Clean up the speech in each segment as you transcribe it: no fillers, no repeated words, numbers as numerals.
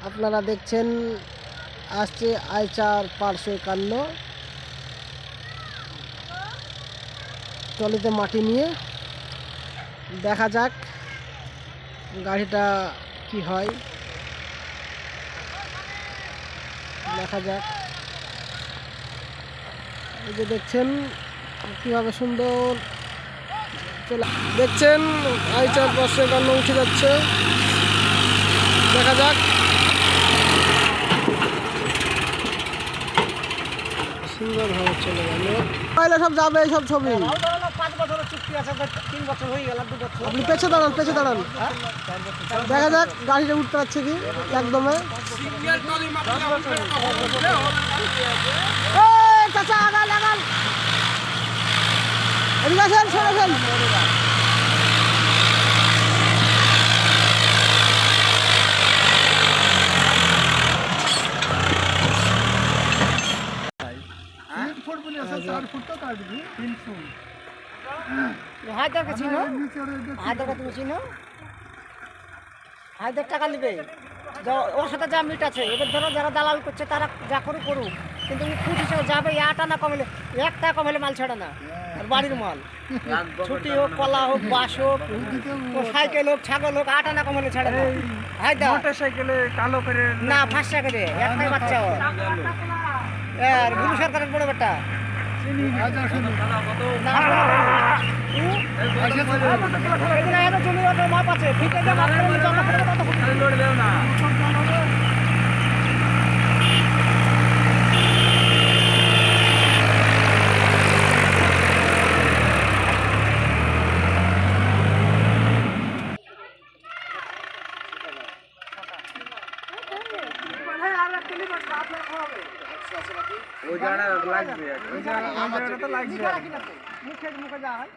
আপনারা দেখছেন আসছে আইচার 551 ট্রলিতে মাটি নিয়ে। দেখা যাক গাড়িটা কি হয়, দেখা যাক। এই যে দেখছেন কিভাবে সুন্দর চলে, দেখছেন আইচার 551 উঠে যাচ্ছে। দেখা যাক, সুন্দরভাবে চলে গেল। তাহলে সব যাবে এই সব ছবি। 5 বছরের চুক্তি আছে, 3 বছর হয়ে গেল, 2 বছর। আপনি পেছে দাঁড়ান, পেছে দাঁড়ান, দেখা যাক গাড়িটা উঠতে পারছে কি একদমে। চাচা আগাল আগাল, এদিকে আসেন, সরেছেন। হায়দারকে চিনো? হায়দারকে তুমি চিনো? হায়দার টাকা নেবে, ওর সাথে যা মিট আছে। এবার ধরো যারা দালাল করছে তারা যা করুক, কিন্তু ও ফুট হিসেবে যাবে। আটা না কমলে 1 টাকা কমলে মাল ছাড়ে না। আর বাড়ির মাল, ছুটি হোক, কলা হোক, বাস হোক, সাইকেল হোক, ছাগল হোক, আটা না কমলে ছাড়ে না। হায়দার মোটর সাইকেলে কালো করে না, 5 টাকা করে একটাই বাচ্চা ওর। আর গুরু সরকারের বড় বেটা মাপ আছে, ওই জায়গাটা লাগবে, ওই জায়গাটা তো লাগবে। মুখে মুখে যা হয়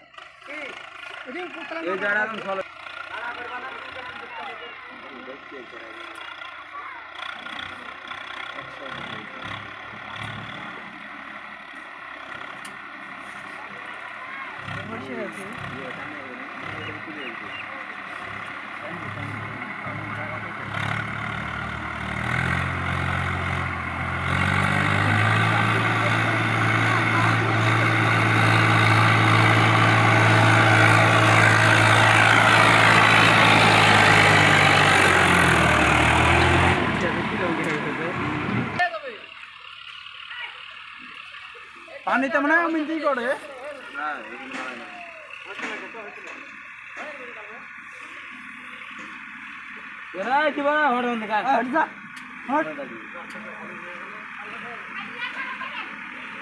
এই জায়গাটা ভালো। পানিতে মনে হয় মিন্টি করে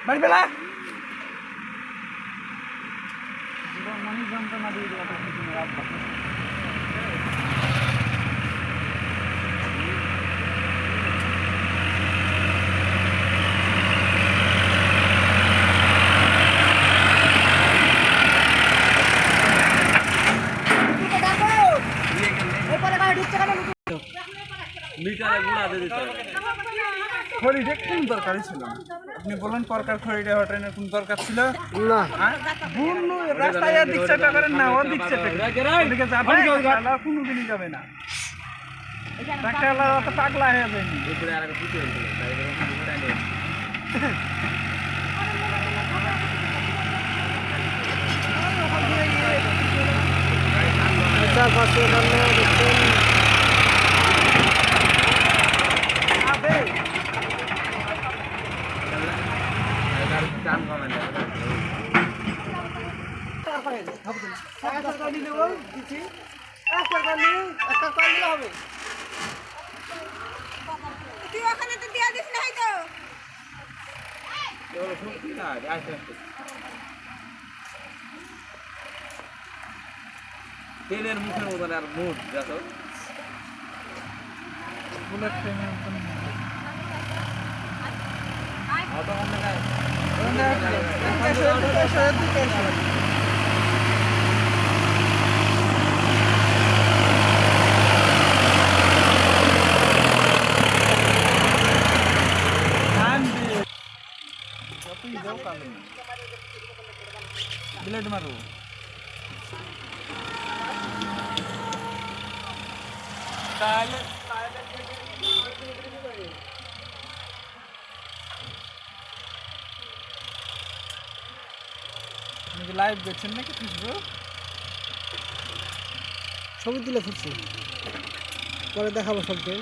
বাড়ি পেলা জীবন যন্ত্রণা দিয়ে খড়িটা কোন দরকারই ছিল না? আপনি বলেন পরকার খড়িটা ট্রেনের কোন দরকার ছিল না? রাস্তায় দিকটা করেন না, ও দিকটা এদিকে যাবে কোনোদিনই যাবে না। অত পাগলা হয়ে যায়নি। আইচার 551 দেখছেন। ট্রেনের মুখের মতন আর মুখ দেখো, বুলেট ট্রেনের মতন। ব্লেড মারো। তাহলে লাইভ দেখছেন নাকি ফেসবুক? ছবি তুলে ফুটছি, পরে দেখাবো সবকে।